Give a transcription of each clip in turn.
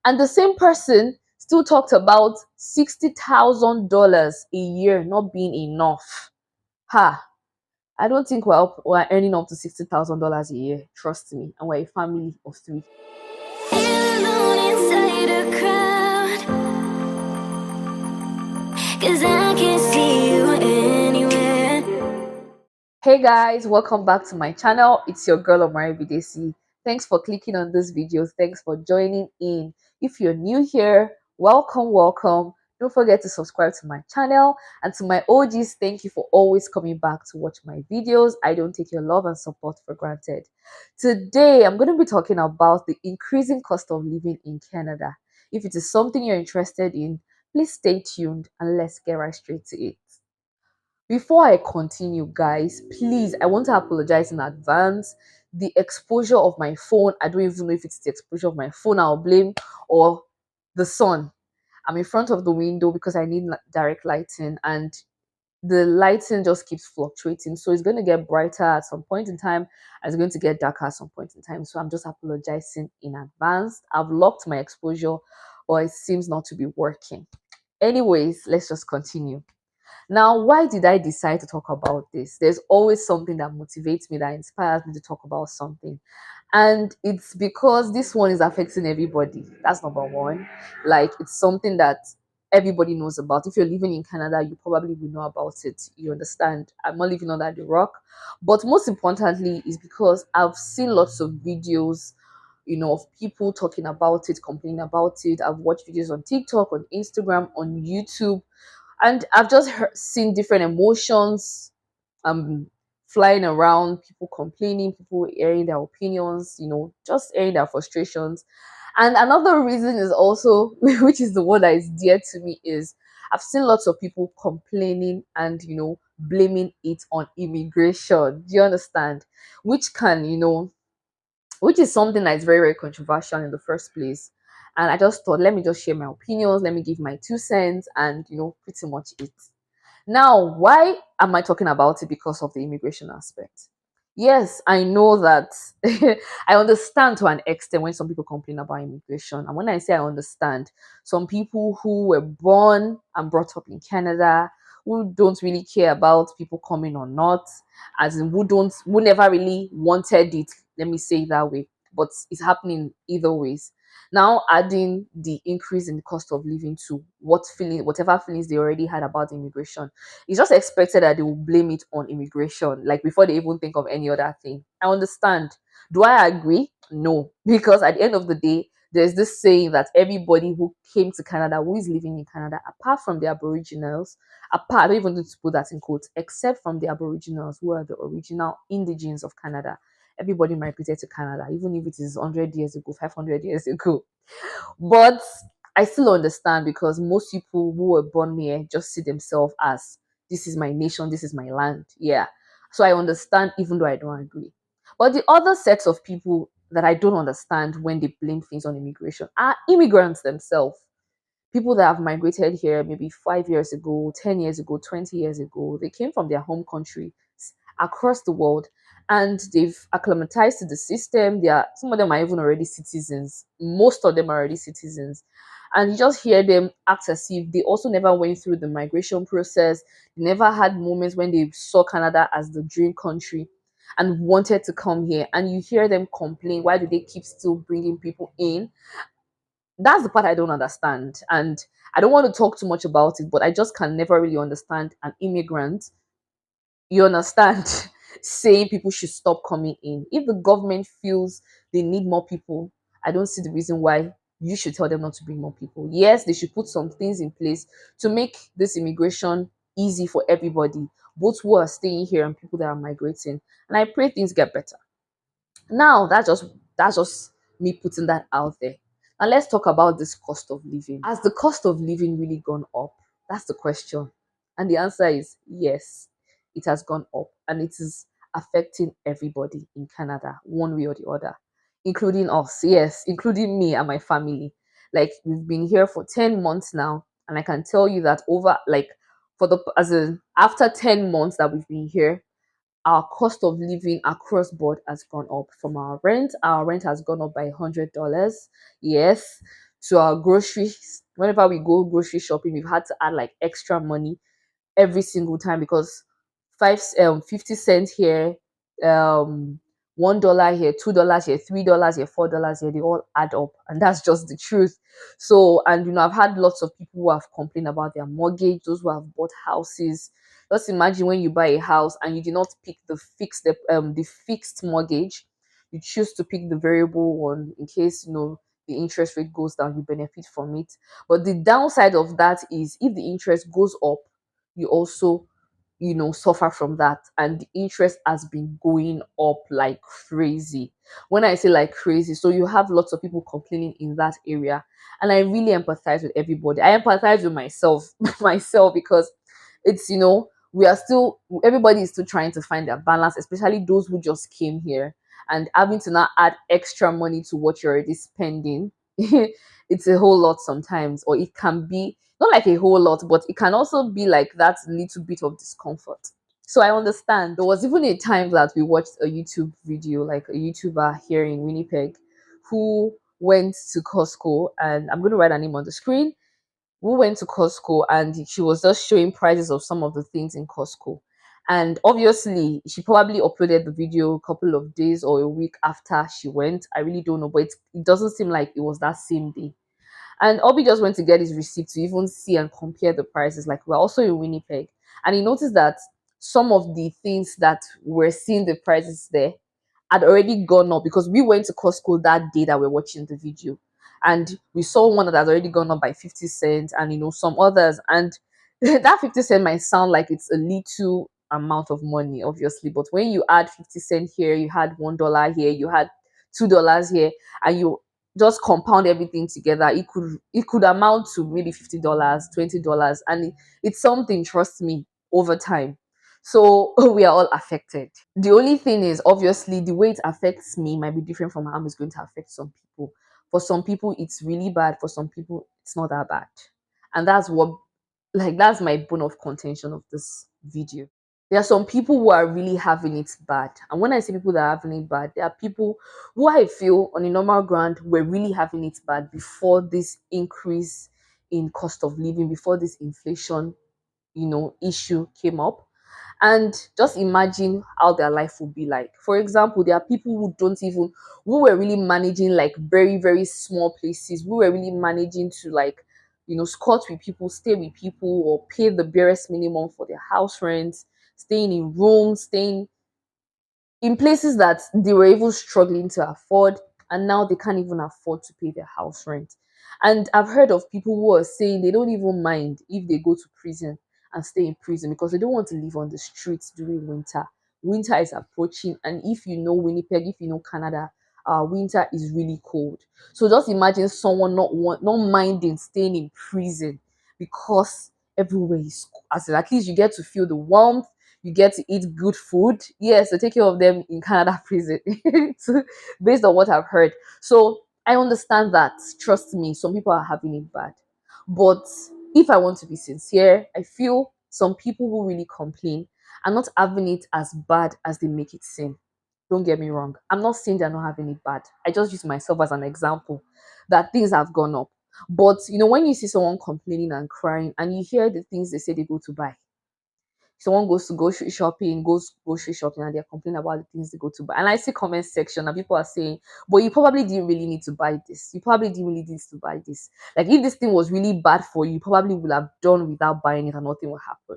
And the same person still talked about $60,000 a year not being enough. Ha! I don't think we're earning up to $60,000 a year. Trust me. And we're a family of three. Alone inside a crowd, 'cause I can't see you anywhere. Hey guys, welcome back to my channel. It's your girl Omari Bidesi. Thanks for clicking on this video. Thanks for joining in. If you're new here, welcome. Don't forget to subscribe to my channel. And to my OGs, thank you for always coming back to watch my videos. I don't take your love and support for granted. Today, I'm going to be talking about the increasing cost of living in Canada. If it is something you're interested in, please stay tuned and let's get right straight to it. Before I continue, guys, please, I want to apologize in advance. The exposure of my phone, I don't even know if it's the exposure of my phone I'll blame or the sun. I'm in front of the window because I need direct lighting, and the lighting just keeps fluctuating. So it's going to get brighter at some point in time, and it's going to get darker at some point in time. So I'm just apologizing in advance. I've locked my exposure, but it seems not to be working. Anyways, let's just continue. Now, why did I decide to talk about this? There's always something that motivates me, that inspires me to talk about something. And it's because this one is affecting everybody. That's number one. Like, it's something that everybody knows about. If you're living in Canada, you probably will know about it. You understand? I'm not living under the rock. But most importantly, is because I've seen lots of videos, of people talking about it, complaining about it. I've watched videos on TikTok, on Instagram, on YouTube, and I've just seen different emotions um flying around, people complaining, people airing their opinions, just airing their frustrations. And another reason is also which is the one that is dear to me, is I've seen lots of people complaining and blaming it on immigration. Do you understand? Which can, which is something that is very, very controversial in the first place. And I just thought, let me just share my opinions, let me give my 2 cents, and pretty much it. Now, why am I talking about it? Because of the immigration aspect. Yes, I know that I understand to an extent when some people complain about immigration. And when I say I understand, some people who were born and brought up in Canada, who don't really care about people coming or not, as in who never really wanted it, let me say it that way. But it's happening either ways. Now adding the increase in the cost of living to whatever feelings they already had about immigration, it's just expected that they will blame it on immigration, like before they even think of any other thing. I understand. Do I agree? No. Because at the end of the day, there's this saying that everybody who came to Canada, who is living in Canada, apart from the Aboriginals, apart, I don't even need to put that in quotes, except from the Aboriginals, who are the original indigenes of Canada, everybody migrated to Canada, even if it is 100 years ago, 500 years ago. But I still understand, because most people who were born here just see themselves as, this is my nation, this is my land. Yeah. So I understand, even though I don't agree. But the other sets of people that I don't understand when they blame things on immigration are immigrants themselves. People that have migrated here maybe 5 years ago, 10 years ago, 20 years ago. They came from their home country across the world, and they've acclimatized to the system. Some of them are even already citizens. Most of them are already citizens. And you just hear them act as if they also never went through the migration process. They never had moments when they saw Canada as the dream country and wanted to come here. And you hear them complain, why do they keep still bringing people in? That's the part I don't understand. And I don't want to talk too much about it, but I just can never really understand an immigrant, you understand, saying people should stop coming in. If the government feels they need more people, I don't see the reason why you should tell them not to bring more people. Yes, they should put some things in place to make this immigration easy for everybody, both who are staying here and people that are migrating. And I pray things get better. Now that's just me putting that out there. Now let's talk about this cost of living. Has the cost of living really gone up? That's the question. And the answer is yes, it has gone up, and it is affecting everybody in Canada one way or the other, including us. Yes, including me and my family. Like, we've been here for 10 months now, and I can tell you that over, like, after 10 months that we've been here, our cost of living across board has gone up. From our rent has gone up by $100. Yes, to our groceries. Whenever we go grocery shopping, we've had to add like extra money every single time because 50 cents here, um $1 here, $2 here, $3 here, $4 here, they all add up, and that's just the truth. So, and I've had lots of people who have complained about their mortgage, those who have bought houses. Just imagine when you buy a house and you did not pick the fixed mortgage, you choose to pick the variable one in case the interest rate goes down, you benefit from it. But the downside of that is if the interest goes up, you also suffer from that, and the interest has been going up like crazy. When I say like crazy, so you have lots of people complaining in that area, and I really empathize with everybody. I empathize with myself myself, because we are still everybody is still trying to find their balance, especially those who just came here and having to now add extra money to what you're already spending. It's a whole lot sometimes, or it can be not like a whole lot, but it can also be like that little bit of discomfort. So I understand. There was even a time that we watched a YouTube video, like a YouTuber here in Winnipeg, who went to Costco, and I'm going to write her name on the screen. Who went to Costco, and she was just showing prices of some of the things in Costco. And obviously, she probably uploaded the video a couple of days or a week after she went. I really don't know, but it doesn't seem like it was that same day. And Obi just went to get his receipt to even see and compare the prices. Like, we're also in Winnipeg. And he noticed that some of the things that we're seeing the prices there had already gone up, because we went to Costco that day that we're watching the video. And we saw one that has already gone up by 50 cents, and some others. And that 50 cent might sound like it's a little amount of money, obviously. But when you add 50 cent here, you had $1 here, you had $2 here, and you just compound everything together, it could amount to maybe $50, $20, and it's something, trust me, over time. So we are all affected. The only thing is, obviously, the way it affects me might be different from how it's going to affect some people. For some people, it's really bad. For some people, it's not that bad. And that's my bone of contention of this video. There are some people who are really having it bad. And when I say people that are having it bad, there are people who I feel on a normal ground were really having it bad before this increase in cost of living, before this inflation, issue came up. And just imagine how their life would be like. For example, there are people who were really managing like very, very small places, who were really managing to like, squat with people, stay with people, or pay the barest minimum for their house rent, staying in rooms, staying in places that they were even struggling to afford, and now they can't even afford to pay their house rent. And I've heard of people who are saying they don't even mind if they go to prison and stay in prison because they don't want to live on the streets during winter. Winter is approaching, and if you know Winnipeg, if you know Canada, winter is really cold. So just imagine someone not minding staying in prison because everywhere is as in, at least you get to feel the warmth, you get to eat good food. Yes, they take care of them in Canada prison, based on what I've heard. So I understand that. Trust me, some people are having it bad. But if I want to be sincere, I feel some people who really complain are not having it as bad as they make it seem. Don't get me wrong. I'm not saying they're not having it bad. I just use myself as an example that things have gone up. But when you see someone complaining and crying and you hear the things they say they go to buy, someone goes to goes grocery shopping, and they're complaining about the things they go to buy. And I see comment section and people are saying, but you probably didn't really need to buy this. You probably didn't really need to buy this. Like if this thing was really bad for you, you probably would have done without buying it and nothing will happen.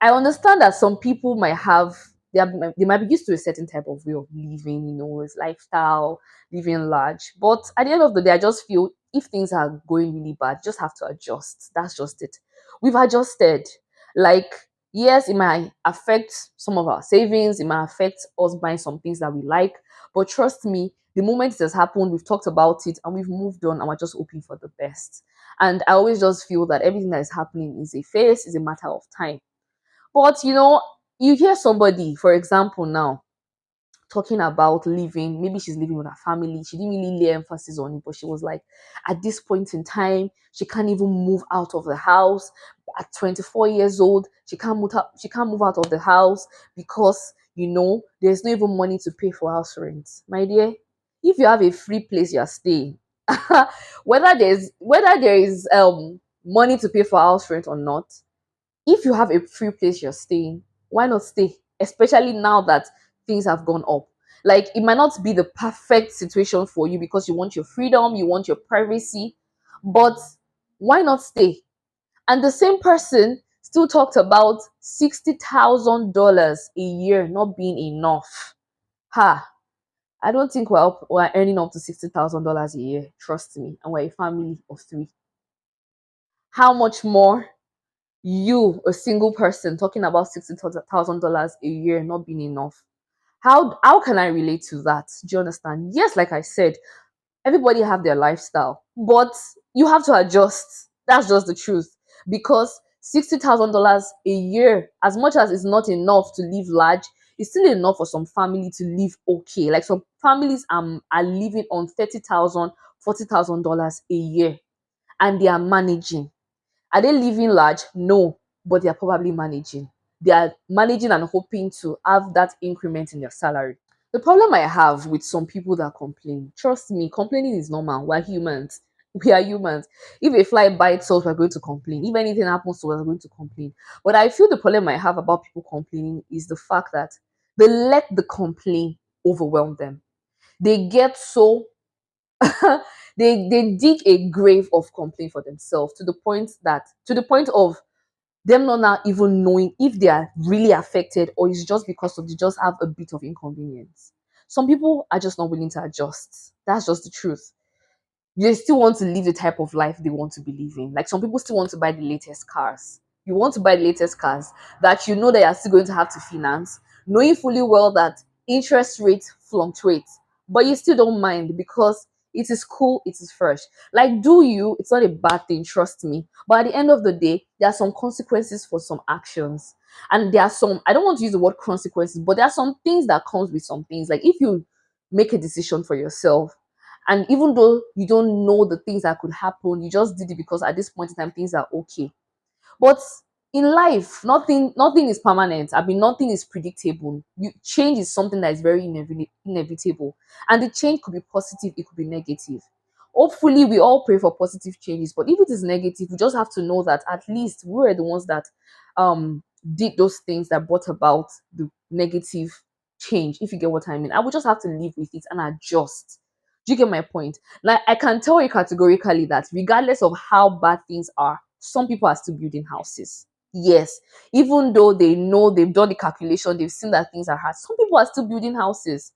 I understand that some people might have they might be used to a certain type of way of living, it's lifestyle, living large. But at the end of the day, I just feel if things are going really bad, you just have to adjust. That's just it. We've adjusted. Like, yes, it might affect some of our savings, it might affect us buying some things that we like. But trust me, the moment it has happened, we've talked about it and we've moved on and we're just hoping for the best. And I always just feel that everything that is happening is a phase, is a matter of time. But you hear somebody, for example, now talking about living, maybe she's living with her family. She didn't really lay emphasis on it, but she was like, at this point in time, she can't even move out of the house. At 24 years old, she can't move out of the house because there's no even money to pay for house rent. My dear, if you have a free place you're staying, whether there is money to pay for house rent or not, if you have a free place you're staying, why not stay? Especially now that things have gone up. Like it might not be the perfect situation for you because you want your freedom, you want your privacy, but why not stay? And the same person still talked about $60,000 a year not being enough. Ha! I don't think we're earning up to $60,000 a year. Trust me. And we're a family of three. How much more you, a single person, talking about $60,000 a year not being enough? How can I relate to that? Do you understand? Yes, like I said, everybody have their lifestyle, but you have to adjust. That's just the truth. Because $60,000 a year, as much as it's not enough to live large, it's still enough for some family to live okay. Like some families are living on $30,000, $40,000 a year, and they are managing. Are they living large? No, but they are probably managing. They are managing and hoping to have that increment in their salary. The problem I have with some people that complain, trust me, complaining is normal. We're humans. We are humans. If a fly bites us, we're going to complain. If anything happens to us, we're going to complain. But I feel the problem I have about people complaining is the fact that they let the complaint overwhelm them. They get so they dig a grave of complaint for themselves to the point of them not now even knowing if they are really affected or it's just because of they just have a bit of inconvenience. Some people are just not willing to adjust. That's just the truth. They still want to live the type of life they want to be living. Like some people still want to buy the latest cars. You want to buy the latest cars that you know that you're still going to have to finance, knowing fully well that interest rates fluctuate, but you still don't mind because it is cool, it is fresh. Like, do you? It's not a bad thing, trust me. But at the end of the day, there are some consequences for some actions. And there are some, I don't want to use the word consequences, but there are some things that comes with some things. Like if you make a decision for yourself, and even though you don't know the things that could happen, you just did it because at this point in time things are okay. But in life, nothing is permanent. I mean, nothing is predictable. Change is something that is very inevitable, and the change could be positive, it could be negative. Hopefully, we all pray for positive changes, but if it is negative, we just have to know that at least we were the ones that did those things that brought about the negative change. If you get what I mean, I would just have to live with it and adjust. Do you get my point? Like I can tell you categorically that regardless of how bad things are, some people are still building houses. Yes, even though they know they've done the calculation, they've seen that things are hard, some people are still building houses.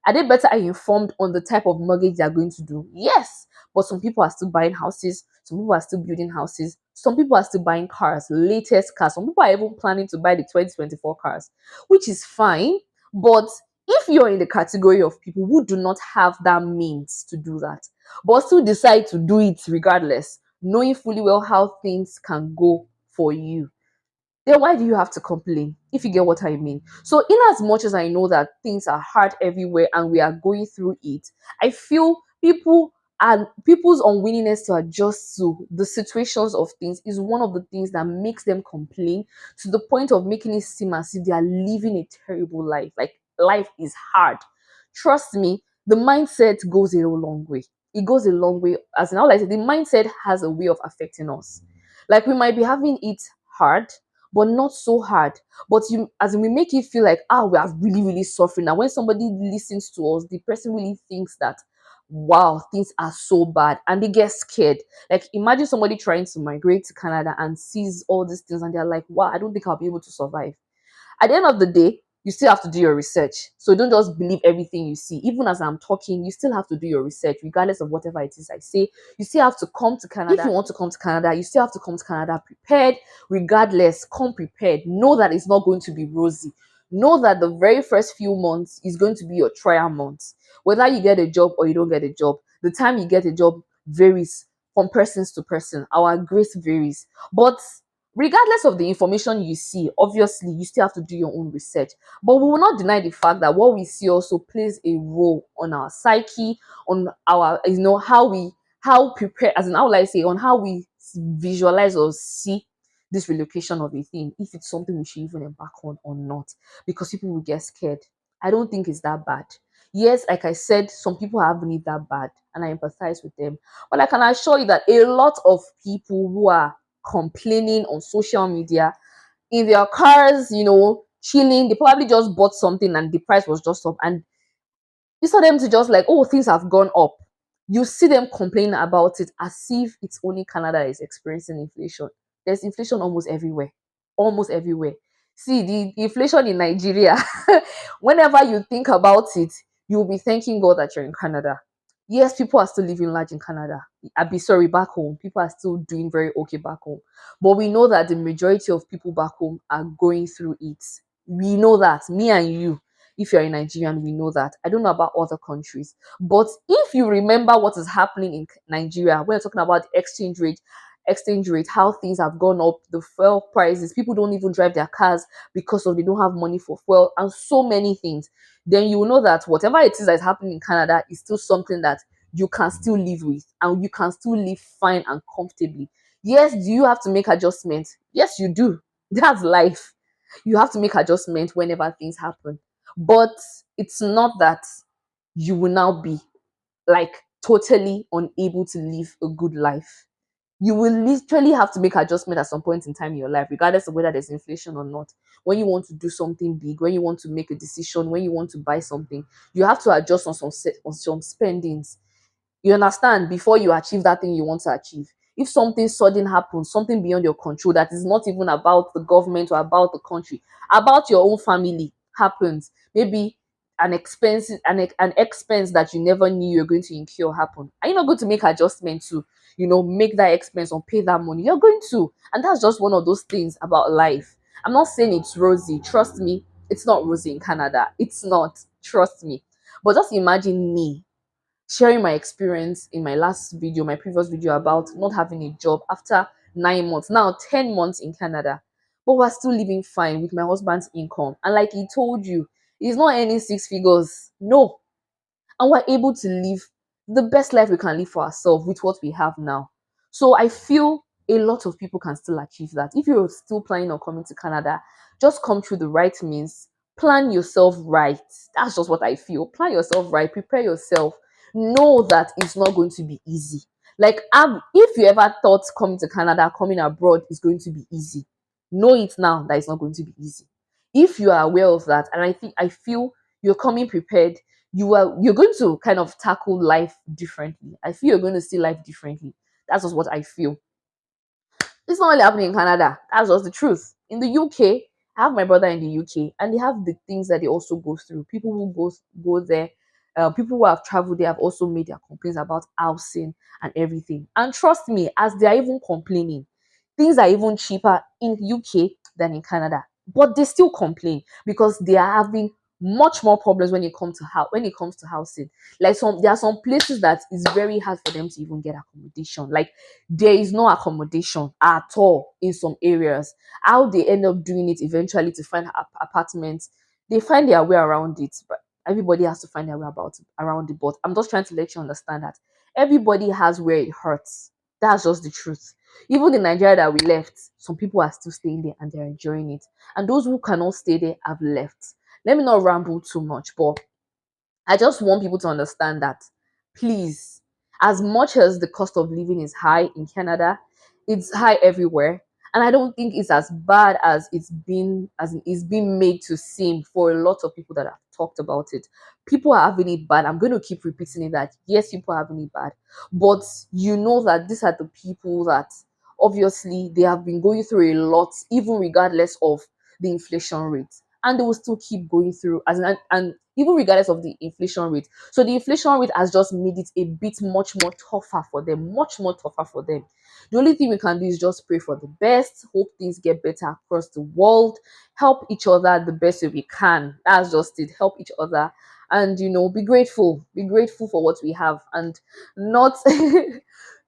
Are they better informed on the type of mortgage they are going to do? Yes, but some people are still buying houses, some people are still building houses, some people are still buying cars, latest cars, some people are even planning to buy the 2024 cars, which is fine. But if you're in the category of people who do not have that means to do that, but still decide to do it regardless, knowing fully well how things can go for you, then why do you have to complain? If you get what I mean. So, in as much as I know that things are hard everywhere and we are going through it, I feel people's unwillingness to adjust to the situations of things is one of the things that makes them complain to the point of making it seem as if they are living a terrible life. Like life is hard. Trust me, the mindset goes a long way. It goes a long way. As in, how I said, the mindset has a way of affecting us. Like we might be having it hard, but not so hard. But you, as in we make it feel like, we are really, really suffering. Now, when somebody listens to us, the person really thinks that, wow, things are so bad, and they get scared. Like, imagine somebody trying to migrate to Canada and sees all these things, and they're like, wow, I don't think I'll be able to survive. At the end of the day, you still have to do your research. So don't just believe everything you see. Even as I'm talking, you still have to do your research, regardless of whatever it is I say. You still have to come to Canada. If you want to come to Canada, you still have to come to Canada prepared. Regardless, come prepared. Know that it's not going to be rosy. Know that the very first few months is going to be your trial months. Whether you get a job or you don't get a job, the time you get a job varies from persons to person. Our grace varies. But regardless of the information you see, obviously you still have to do your own research. But we will not deny the fact that what we see also plays a role on our psyche, on our, how prepare, as in how will I say, on how we visualize or see this relocation of a thing, if it's something we should even embark on or not, because people will get scared. I don't think it's that bad. Yes, like I said, some people having it that bad, and I empathize with them. But I can assure you that a lot of people who are complaining on social media in their cars, chilling, they probably just bought something and the price was just up. And you saw them to just like, oh, things have gone up. You see them complaining about it as if it's only Canada that is experiencing inflation. There's inflation almost everywhere. Almost everywhere. See, the inflation in Nigeria, whenever you think about it, you'll be thanking God that you're in Canada. Yes, people are still living large in Canada. I'd be sorry, back home. People are still doing very okay back home. But we know that the majority of people back home are going through it. We know that. Me and you, if you're a Nigerian, we know that. I don't know about other countries. But if you remember what is happening in Nigeria, when you're talking about the exchange rate, how things have gone up, the fuel prices, people don't even drive their cars because of they don't have money for fuel, and so many things, then you will know that whatever it is that is happening in Canada is still something that you can still live with and you can still live fine and comfortably. Yes, do you have to make adjustments? Yes, you do. That's life. You have to make adjustments whenever things happen. But it's not that you will now be like totally unable to live a good life. You will literally have to make adjustment at some point in time in your life, regardless of whether there's inflation or not. When you want to do something big, when you want to make a decision, when you want to buy something, you have to adjust on some spendings. You understand? Before you achieve that thing you want to achieve. If something sudden happens, something beyond your control that is not even about the government or about the country, about your own family happens, maybe an expense that you never knew you're going to incur happen. Are you not going to make adjustments to, make that expense or pay that money? You're going to. And that's just one of those things about life. I'm not saying it's rosy. Trust me, it's not rosy in Canada. It's not. Trust me. But just imagine me sharing my experience in my previous video about not having a job after 9 months, now 10 months in Canada. But we're still living fine with my husband's income. And like he told you, he's not earning six figures. No, and we're able to live the best life we can live for ourselves with what we have now. So I feel a lot of people can still achieve that. If you're still planning on coming to Canada, just come through the right means. Plan yourself right. That's just what I feel. Plan yourself right. Prepare yourself. Know that it's not going to be easy. Like, if you ever thought coming to Canada, coming abroad is going to be easy, know it now that it's not going to be easy. If you are aware of that, and I feel you're coming prepared, you're going to kind of tackle life differently. I feel you're going to see life differently. That's just what I feel. It's not only happening in Canada. That's just the truth. In the UK, I have my brother in the UK, and they have the things that they also go through. People who go there, people who have traveled, they have also made their complaints about housing and everything. And trust me, as they are even complaining, things are even cheaper in UK than in Canada. But they still complain because they are having much more problems when it comes to housing. Like, there are some places that is very hard for them to even get accommodation. Like, there is no accommodation at all in some areas. How they end up doing it eventually to find apartments, they find their way around it. But everybody has to find their way around it. But I'm just trying to let you understand that everybody has where it hurts. That's just the truth. Even in Nigeria that we left, some people are still staying there and they're enjoying it. And those who cannot stay there have left. Let me not ramble too much, but I just want people to understand that, please, as much as the cost of living is high in Canada, it's high everywhere. And I don't think it's as bad as it's been made to seem for a lot of people that have talked about it. People are having it bad. I'm going to keep repeating it that yes, people are having it bad. But you know that these are the people that obviously they have been going through a lot, even regardless of the inflation rate, and they will still keep going through and even regardless of the inflation rate. So the inflation rate has just made it a bit much more tougher for them, much more tougher for them. The only thing we can do is just pray for the best, hope things get better across the world, help each other the best way we can. That's just it. Help each other and be grateful for what we have, and not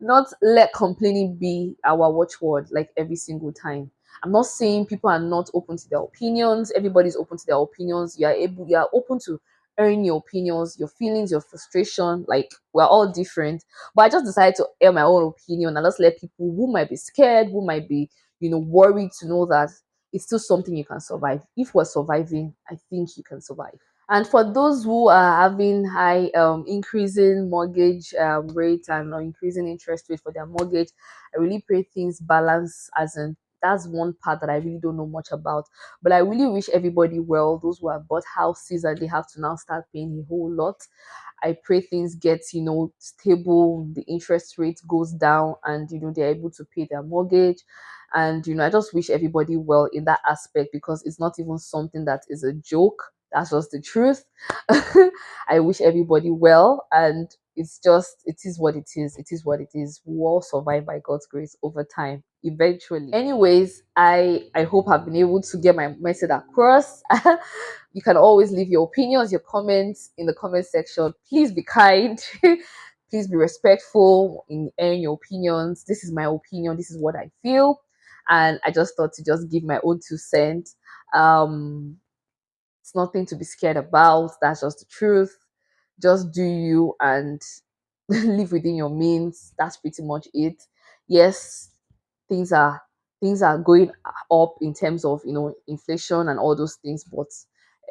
not let complaining be our watchword like every single time. I'm not saying people are not open to their opinions. Everybody's open to their opinions. You are open to airing your opinions, your feelings, your frustration. Like, we're all different. But I just decided to air my own opinion and just let people who might be scared, who might be, worried, to know that it's still something you can survive. If we're surviving, I think you can survive. And for those who are having high increasing mortgage rate and or increasing interest rate for their mortgage, I really pray things balance, as in that's one part that I really don't know much about. But I really wish everybody well, those who have bought houses and they have to now start paying a whole lot. I pray things get, stable, the interest rate goes down, and they're able to pay their mortgage. And I just wish everybody well in that aspect, because it's not even something that is a joke. That's just the truth. I wish everybody well, and it is what it is. It is what it is. We'll all survive by God's grace over time, eventually. Anyways, I hope I've been able to get my message across. You can always leave your opinions, your comments in the comment section. Please be kind. Please be respectful in airing your opinions. This is my opinion. This is what I feel, and I just thought to just give my own 2 cents. It's nothing to be scared about. That's just the truth. Just do you and live within your means. That's pretty much it. Yes, things are things are going up in terms of inflation and all those things, but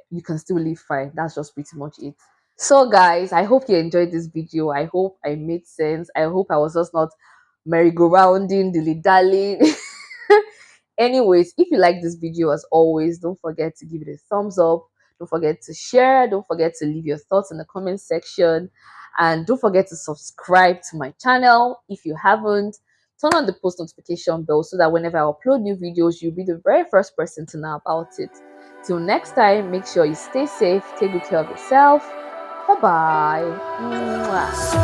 you can still live fine. That's just pretty much it. So guys, I hope you enjoyed this video. I hope I made sense. I hope I was just not merry-go-rounding, dilly-dallying. Anyways, if you like this video, as always, don't forget to give it a thumbs up. Don't forget to share. Don't forget to leave your thoughts in the comment section. And don't forget to subscribe to my channel if you haven't. Turn on the post notification bell so that whenever I upload new videos, you'll be the very first person to know about it. Till next time, make sure you stay safe, take good care of yourself. Bye bye. So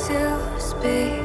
to speak.